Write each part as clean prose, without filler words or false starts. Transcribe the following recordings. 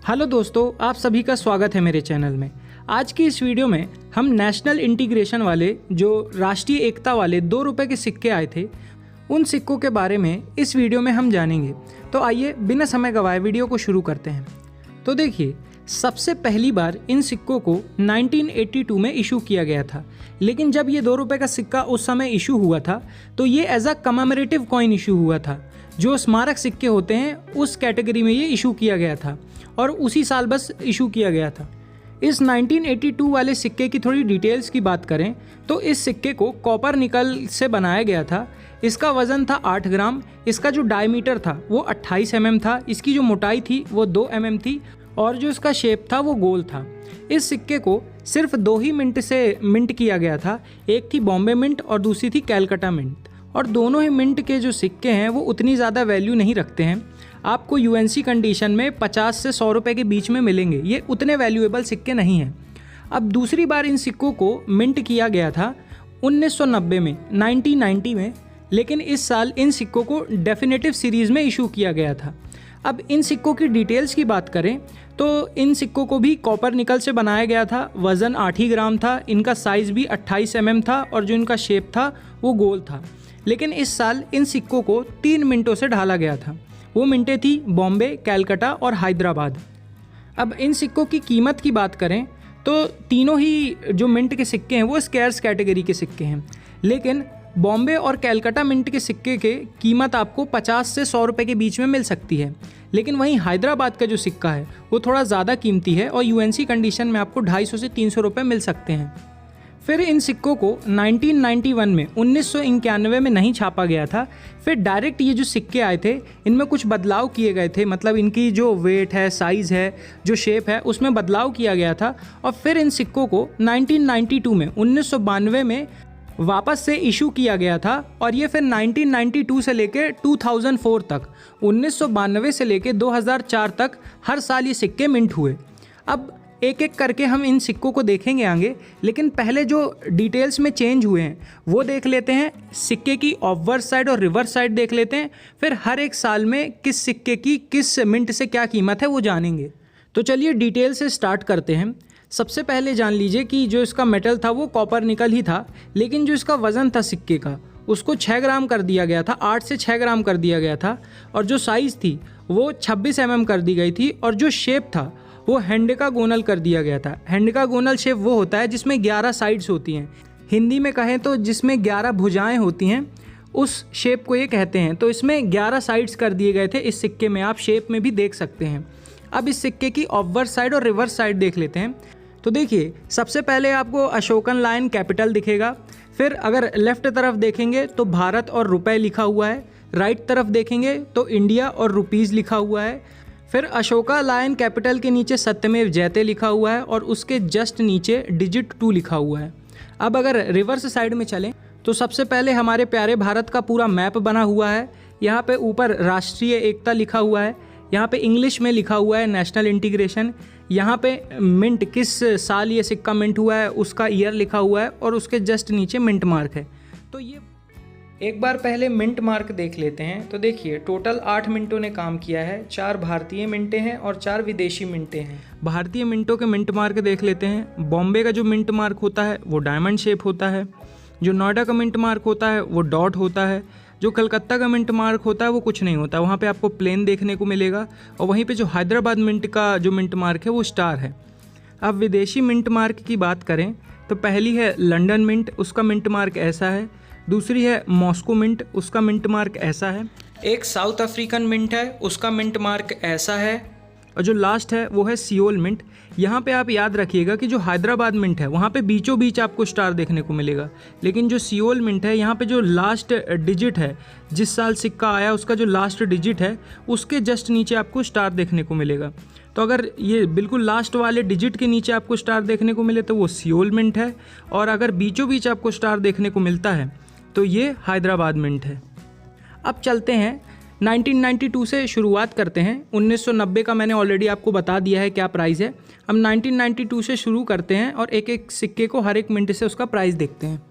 Hello दोस्तों, आप सभी का स्वागत है मेरे चैनल में। आज की इस वीडियो में हम नेशनल इंटीग्रेशन वाले जो राष्ट्रीय एकता वाले 2 रुपए के सिक्के आए थे, उन सिक्कों के बारे में इस वीडियो में हम जानेंगे। तो आइए बिना समय गवाए वीडियो को शुरू करते हैं। तो देखिए, सबसे पहली बार इन सिक्कों को 1982 में इशू किया गया था, लेकिन जब ये 2 रुपए का सिक्का उस समय इशू हुआ था तो ये as a commemorative coin issue हुआ था। जो स्मारक सिक्के होते हैं उस कैटेगरी में ये इशू किया गया था और उसी साल बस इशू किया गया था। इस 1982 वाले सिक्के की थोड़ी डिटेल्स की बात करें तो इस सिक्के को कॉपर निकल से बनाया गया था। इसका वज़न था 8 ग्राम, इसका जो डायमीटर था वो 28 mm था, इसकी जो मोटाई थी वो 2 mm थी और जो इसका शेप था वो गोल था। इस सिक्के को सिर्फ 2 ही मिंट से मिंट किया गया था, एक थी बॉम्बे मिंट और दूसरी थी कैलकाटा मिंट। और दोनों ही मिंट के जो सिक्के हैं वो उतनी ज़्यादा वैल्यू नहीं रखते हैं। आपको यूएनसी कंडीशन में 50 से 100 रुपये के बीच में मिलेंगे, ये उतने वैल्यूएबल सिक्के नहीं हैं। अब दूसरी बार इन सिक्कों को मिंट किया गया था 1990 में, 1990 में, लेकिन इस साल इन सिक्कों को डेफिनेटिव सीरीज़ में इशू किया गया था। अब इन सिक्कों की डिटेल्स की बात करें तो इन सिक्कों को भी कॉपर निकल से बनाया गया था। वज़न 8 ही ग्राम था, इनका साइज़ भी 28 mm था और जो इनका शेप था वो गोल था। लेकिन इस साल इन सिक्कों को 3 मिनटों से ढाला गया था। वो मिनटें थी बॉम्बे, कैलकाटा और हैदराबाद। अब इन सिक्कों की कीमत की बात करें तो तीनों ही जो मिंट के सिक्के हैं वो स्कैर्स कैटेगरी के सिक्के हैं, लेकिन बॉम्बे और कैलकाटा मिंट के सिक्के के कीमत आपको 50 से 100 रुपये के बीच में मिल सकती है। लेकिन वहीं हैदराबाद का जो सिक्का है वो थोड़ा ज़्यादा कीमती है और यूएनसी कंडीशन में आपको 250 से 300 रुपये मिल सकते हैं। फिर इन सिक्कों को 1991 में 1991 में नहीं छापा गया था। फिर डायरेक्ट ये जो सिक्के आए थे इनमें कुछ बदलाव किए गए थे, मतलब इनकी जो वेट है, साइज़ है, जो शेप है उसमें बदलाव किया गया था। और फिर इन सिक्कों को 1992 में 1992 में वापस से इशू किया गया था और ये फिर 1992 से लेकर 2004 तक, 1992 से लेकर 2004 तक हर साल ये सिक्के मिंट हुए। अब एक एक करके हम इन सिक्कों को देखेंगे आगे, लेकिन पहले जो डिटेल्स में चेंज हुए हैं वो देख लेते हैं। सिक्के की ऑफवर्ड साइड और रिवर्स साइड देख लेते हैं, फिर हर एक साल में किस सिक्के की किस मिंट से क्या कीमत है वो जानेंगे। तो चलिए डिटेल से स्टार्ट करते हैं। सबसे पहले जान लीजिए कि जो इसका मेटल था वो कॉपर निकल ही था, लेकिन जो इसका वज़न था सिक्के का उसको 6 ग्राम कर दिया गया था, 8 से 6 ग्राम कर दिया गया था। और जो साइज़ थी वो 26 mm कर दी गई थी और जो शेप था वो हेंडिकागोनल कर दिया गया था। हेंडिकागोनल शेप वो होता है जिसमें 11 साइड्स होती हैं, हिंदी में कहें तो जिसमें 11 भुजाएं होती हैं, उस शेप को ये कहते हैं। तो इसमें 11 साइड्स कर दिए गए थे इस सिक्के में, आप शेप में भी देख सकते हैं। अब इस सिक्के की ऑफवर्ड साइड और रिवर्स साइड देख लेते हैं। तो देखिए, सबसे पहले आपको अशोकन लायन कैपिटल दिखेगा। फिर अगर लेफ्ट तरफ देखेंगे तो भारत और रुपए लिखा हुआ है, राइट तरफ देखेंगे तो इंडिया और रुपीज़ लिखा हुआ है। फिर अशोका लायन कैपिटल के नीचे सत्यमेव जयते लिखा हुआ है और उसके जस्ट नीचे डिजिट 2 लिखा हुआ है। अब अगर रिवर्स साइड में चलें तो सबसे पहले हमारे प्यारे भारत का पूरा मैप बना हुआ है। यहाँ पे ऊपर राष्ट्रीय एकता लिखा हुआ है, यहाँ पे इंग्लिश में लिखा हुआ है नेशनल इंटीग्रेशन, यहाँ पे मिंट किस साल ये सिक्का मिंट हुआ है उसका ईयर लिखा हुआ है और उसके जस्ट नीचे मिंट मार्क है। तो ये एक बार पहले मिंट मार्क देख लेते हैं। तो देखिए, टोटल 8 मिंटों ने काम किया है, 4 भारतीय मिंटें हैं और 4 विदेशी मिंटें हैं। भारतीय मिंटों के मिंट मार्क देख लेते हैं। बॉम्बे का जो मिंट मार्क होता है वो डायमंड शेप होता है, जो नोएडा का मिंट मार्क होता है वो डॉट होता है, जो कलकत्ता का मिंट मार्क होता है वो कुछ नहीं होता, वहाँ पे आपको प्लेन देखने को मिलेगा। और वहीं पे जो हैदराबाद मिंट का जो मिंट मार्क है वो स्टार है। अब विदेशी मिंट मार्क की बात करें तो पहली है लंदन मिंट, उसका मिंट मार्क ऐसा है। दूसरी है मॉस्को मिंट, उसका मिंट मार्क ऐसा है। एक साउथ अफ्रीकन मिंट है, उसका मिंट मार्क ऐसा है। और जो लास्ट है वो है सियोल मिंट। यहाँ पे आप याद रखिएगा कि जो हैदराबाद मिंट है वहाँ पे बीचों बीच आपको स्टार देखने को मिलेगा, लेकिन जो सियोल मिंट है यहाँ पे जो लास्ट डिजिट है, जिस साल सिक्का आया उसका जो लास्ट डिजिट है उसके जस्ट नीचे आपको स्टार देखने को मिलेगा। तो अगर ये बिल्कुल लास्ट वाले डिजिट के नीचे आपको स्टार देखने को मिले तो वो सियोल मिंट है, और अगर बीचों बीच आपको स्टार देखने को मिलता है तो ये हैदराबाद मिंट है। अब चलते हैं 1992 से शुरुआत करते हैं। 1990 का मैंने ऑलरेडी आपको बता दिया है क्या प्राइस है। हम 1992 से शुरू करते हैं और एक एक सिक्के को हर एक मिनट से उसका प्राइस देखते हैं।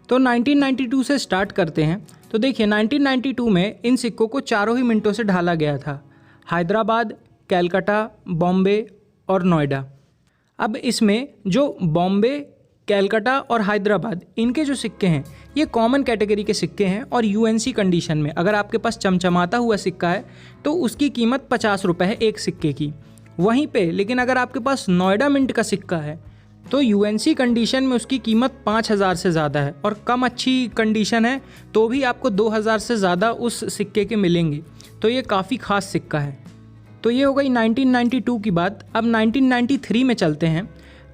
तो 1992 से स्टार्ट करते हैं। तो देखिए, 1992 में इन सिक्कों को चारों ही मिनटों से ढाला गया था। हैदराबाद, कैलकाटा, बॉम्बे और नोएडा। अब इसमें जो बॉम्बे, कैलकाटा और हैदराबाद, इनके जो सिक्के हैं ये कॉमन कैटेगरी के सिक्के हैं और यूएनसी कंडीशन में अगर आपके पास चमचमाता हुआ सिक्का है तो उसकी कीमत 50 रुपये है एक सिक्के की। वहीं पे लेकिन अगर आपके पास नोएडा मिंट का सिक्का है तो यूएनसी कंडीशन में उसकी कीमत 5000 से ज़्यादा है, और कम अच्छी कंडीशन है तो भी आपको 2000 से ज़्यादा उस सिक्के के मिलेंगे। तो ये काफ़ी ख़ास सिक्का है। तो ये हो गई 1992 की बात। अब 1993 में चलते हैं।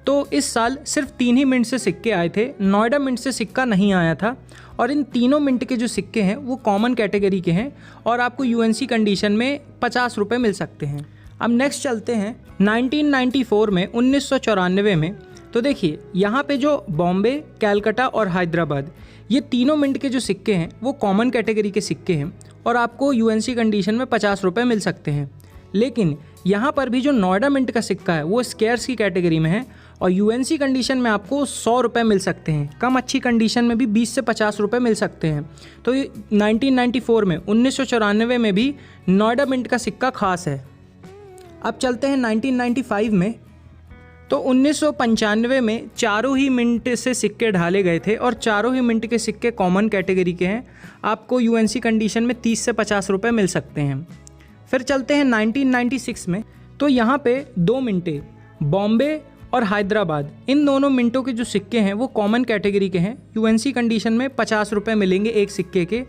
तो इस साल सिर्फ 3 ही मिंट से सिक्के आए थे, नोएडा मिंट से सिक्का नहीं आया था, और इन तीनों मिंट के जो सिक्के हैं वो कॉमन कैटेगरी के हैं और आपको यूएनसी कंडीशन में 50 रुपये मिल सकते हैं। अब नेक्स्ट चलते हैं 1994 में, 1994 में। तो देखिए यहाँ पे जो बॉम्बे, कैलकाटा और हैदराबाद, ये तीनों मिंट के जो सिक्के हैं वो कॉमन कैटेगरी के सिक्के हैं और आपको यूएनसी कंडीशन में 50 रुपये मिल सकते हैं। लेकिन यहाँ पर भी जो नोएडा मिंट का सिक्का है वो स्केयर्स की कैटेगरी में है और यूएनसी कंडीशन में आपको 100 रुपये मिल सकते हैं। कम अच्छी कंडीशन में भी 20 से 50 रुपये मिल सकते हैं। तो ये 1994 में, 1994 में भी नोएडा मिंट का सिक्का खास है। अब चलते हैं 1995 में। तो 1995 में चारों ही मिंट से सिक्के ढाले गए थे और चारों ही मिंट के सिक्के कॉमन कैटेगरी के हैं। आपको यूएनसी कंडीशन में 30 से 50 रुपये मिल सकते हैं। फिर चलते हैं 1996 में। तो यहाँ पे 2 मिंटें, बॉम्बे और हैदराबाद, इन दोनों मिंटों के जो सिक्के हैं वो कॉमन कैटेगरी के हैं। यूएनसी कंडीशन में 50 रुपये मिलेंगे एक सिक्के के।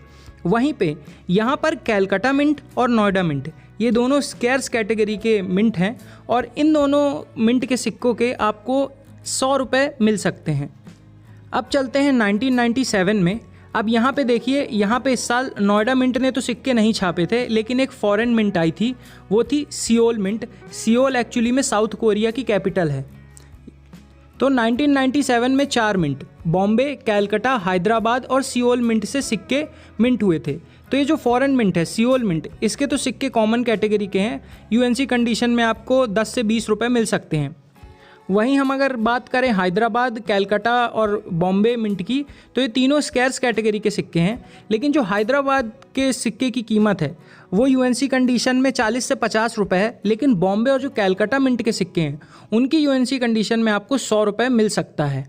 वहीं पे यहाँ पर कैलकाटा मिंट और नोएडा मिंट, ये दोनों स्केयर्स कैटेगरी के मिंट हैं और इन दोनों मिंट के सिक्कों के आपको 100 रुपये मिल सकते हैं। अब चलते हैं 1997 में। अब यहाँ पे देखिए, यहाँ पे इस साल नोएडा मिंट ने तो सिक्के नहीं छापे थे, लेकिन एक फॉरेन मिंट आई थी, वो थी सियोल मिंट। सियोल एक्चुअली में साउथ कोरिया की कैपिटल है। तो 1997 में 4 मिंट, बॉम्बे, कैलकाटा, हैदराबाद और सियोल मिंट से सिक्के मिंट हुए थे। तो ये जो फॉरेन मिंट है सियोल मिंट, इसके तो सिक्के कॉमन कैटेगरी के हैं। यूएनसी कंडीशन में आपको 10 से 20 रुपये मिल सकते हैं। वहीं हम अगर बात करें हैदराबाद, कैलकाटा और बॉम्बे मिंट की, तो ये तीनों स्केयर्स कैटेगरी के सिक्के हैं। लेकिन जो हैदराबाद के सिक्के की कीमत है वो यूएनसी कंडीशन में 40 से 50 रुपये है, लेकिन बॉम्बे और जो कैलकाटा मिंट के सिक्के हैं उनकी यूएनसी कंडीशन में आपको 100 रुपये मिल सकता है।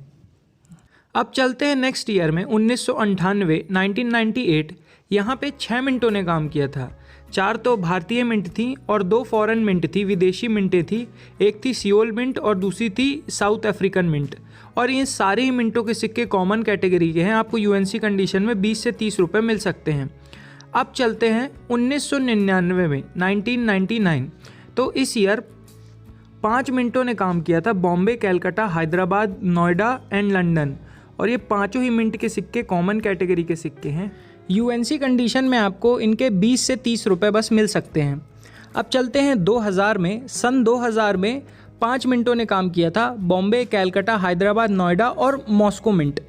अब चलते हैं नेक्स्ट ईयर में, 1998, 1998। यहाँ पे 6 मिंटों ने काम किया था। 4 तो भारतीय मिंट थी और 2 फॉरेन मिंट थी, विदेशी मिंटें थी। एक थी सियोल मिंट और दूसरी थी साउथ अफ्रीकन मिंट। और ये सारे ही मिंटों के सिक्के कॉमन कैटेगरी के हैं। आपको यूएनसी कंडीशन में 20 से 30 रुपये मिल सकते हैं। अब चलते हैं 1999 में, 1999। तो इस ईयर 5 मिंटों ने काम किया था, बॉम्बे, कैलकाटा, हैदराबाद, नोएडा एंड लंदन। और ये पाँचों ही मिंट के सिक्के कॉमन कैटेगरी के सिक्के हैं। यूएनसी कंडीशन में आपको इनके 20 से 30 रुपये बस मिल सकते हैं। अब चलते हैं 2000 में। सन 2000 में 5 मिंटों ने काम किया था, बॉम्बे, कैलकाटा, हैदराबाद, नोएडा और मॉस्को मिंट।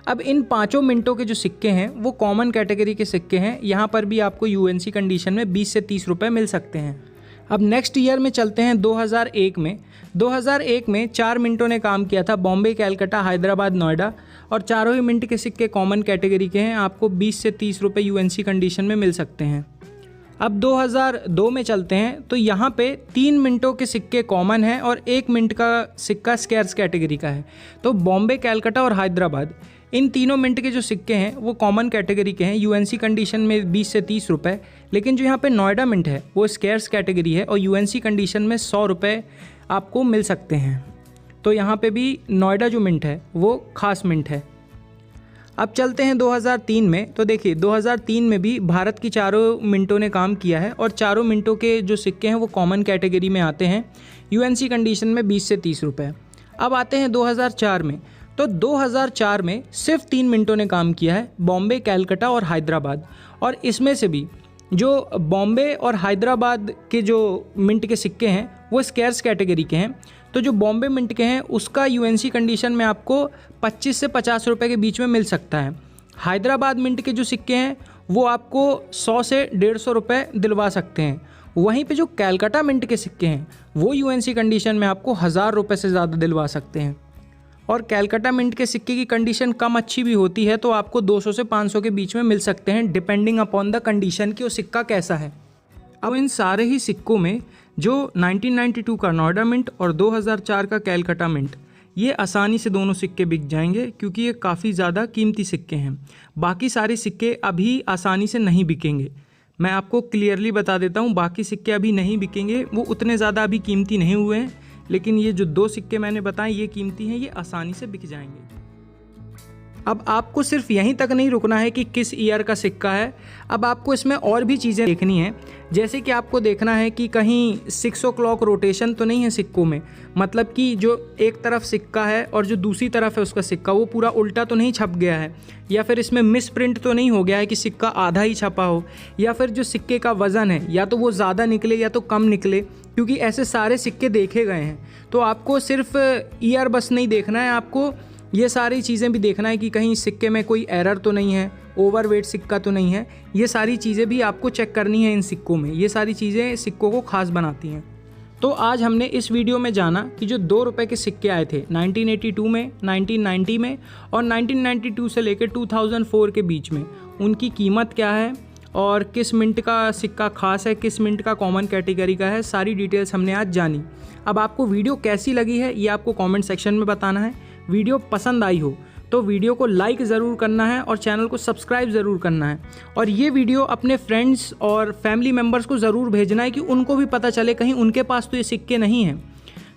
अब इन 5 मिंटों के जो सिक्के हैं वो कॉमन कैटेगरी के सिक्के हैं। यहाँ पर भी आपको यूएनसी कंडीशन में 20 से 30 रुपये मिल सकते हैं। अब नेक्स्ट ईयर में चलते हैं 2001 में। 2001 में 4 मिंटों ने काम किया था, बॉम्बे, कैलकाटा, हैदराबाद, नोएडा, और चारों ही मिंट के सिक्के कॉमन कैटेगरी के हैं। आपको 20 से 30 रुपये यूएनसी कंडीशन में मिल सकते हैं। अब 2002 में चलते हैं। तो यहाँ पे 3 मिंटों के सिक्के कॉमन हैं और 1 मिंट का सिक्का स्केयर्स कैटेगरी का है। तो बॉम्बे, कैलकाटा और हैदराबाद, इन तीनों मिंट के जो सिक्के हैं वो कॉमन कैटेगरी के हैं, यूएनसी कंडीशन में 20 से 30 रुपये। लेकिन जो यहाँ पे नोएडा मिंट है वो स्केयर्स कैटेगरी है और यूएनसी कंडीशन में 100 रुपये आपको मिल सकते हैं। तो यहाँ पे भी नोएडा जो मिंट है वो खास मिंट है। अब चलते हैं 2003 में। तो देखिए 2003 में भी भारत की चारों मिंटों ने काम किया है और चारों मिंटों के जो सिक्के हैं वो कॉमन कैटेगरी में आते हैं, यूएनसी कंडीशन में 20 से 30 रुपये। अब आते हैं 2004 में। तो 2004 में सिर्फ 3 मिंटों ने काम किया है, बॉम्बे, कैलकाटा और हैदराबाद। और इसमें से भी जो बॉम्बे और हैदराबाद के जो मिंट के सिक्के हैं वो स्केयर्स कैटेगरी के हैं। तो जो बॉम्बे मिंट के हैं उसका यूएनसी कंडीशन में आपको 25 से 50 रुपये के बीच में मिल सकता है। हैदराबाद मिंट के जो सिक्के हैं वो आपको 100 से 150 रुपये दिलवा सकते हैं। वहीं पे जो कैलकाटा मिंट के सिक्के हैं वो यूएनसी कंडीशन में आपको 1000 रुपये से ज़्यादा दिलवा सकते हैं। और कैलकाटा मिंट के सिक्के की कंडीशन कम अच्छी भी होती है, तो आपको 200 से 500 के बीच में मिल सकते हैं, डिपेंडिंग अपॉन द कंडीशन कि वो सिक्का कैसा है। अब इन सारे ही सिक्कों में जो 1992 का नोएडा मिंट और 2004 का कैलकाटा मिंट, ये आसानी से दोनों सिक्के बिक जाएंगे क्योंकि ये काफ़ी ज़्यादा कीमती सिक्के हैं। बाकी सारे सिक्के अभी आसानी से नहीं बिकेंगे। मैं आपको क्लियरली बता देता हूँ, बाकी सिक्के अभी नहीं बिकेंगे, वो उतने ज़्यादा अभी कीमती नहीं हुए हैं। लेकिन ये जो 2 सिक्के मैंने बताए ये कीमती हैं, ये आसानी से बिक जाएंगे। अब आपको सिर्फ यहीं तक नहीं रुकना है कि किस ईयर का सिक्का है, अब आपको इसमें और भी चीज़ें देखनी हैं। जैसे कि आपको देखना है कि कहीं 6 o'clock रोटेशन तो नहीं है सिक्कों में, मतलब कि जो एक तरफ सिक्का है और जो दूसरी तरफ है उसका सिक्का वो पूरा उल्टा तो नहीं छप गया है, या फिर इसमें मिस प्रिंट तो नहीं हो गया है कि सिक्का आधा ही छपा हो, या फिर जो सिक्के का वज़न है या तो वो ज़्यादा निकले या तो कम निकले, क्योंकि ऐसे सारे सिक्के देखे गए हैं। तो आपको सिर्फ ईयर बस नहीं देखना है, आपको ये सारी चीज़ें भी देखना है कि कहीं सिक्के में कोई एरर तो नहीं है, ओवरवेट सिक्का तो नहीं है। ये सारी चीज़ें भी आपको चेक करनी है इन सिक्कों में, ये सारी चीज़ें सिक्कों को ख़ास बनाती हैं। तो आज हमने इस वीडियो में जाना कि जो 2 रुपए के सिक्के आए थे 1982 में, 1990 में और 1992 से लेकर 2004 के बीच में, उनकी कीमत क्या है और किस मिंट का सिक्का खास है, किस मिंट का कॉमन कैटेगरी का है, सारी डिटेल्स हमने आज जानी। अब आपको वीडियो कैसी लगी है ये आपको कमेंट सेक्शन में बताना है। वीडियो पसंद आई हो तो वीडियो को लाइक ज़रूर करना है और चैनल को सब्सक्राइब ज़रूर करना है, और ये वीडियो अपने फ्रेंड्स और फैमिली मेम्बर्स को ज़रूर भेजना है कि उनको भी पता चले कहीं उनके पास तो ये सिक्के नहीं हैं।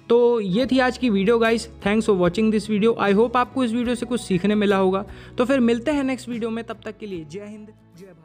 तो ये थी आज की video guys, thanks for watching this video. I hope आपको इस वीडियो से कुछ सीखने मिला होगा। तो फिर मिलते हैं नेक्स्ट वीडियो में, तब तक के लिए जय हिंद जय भारत।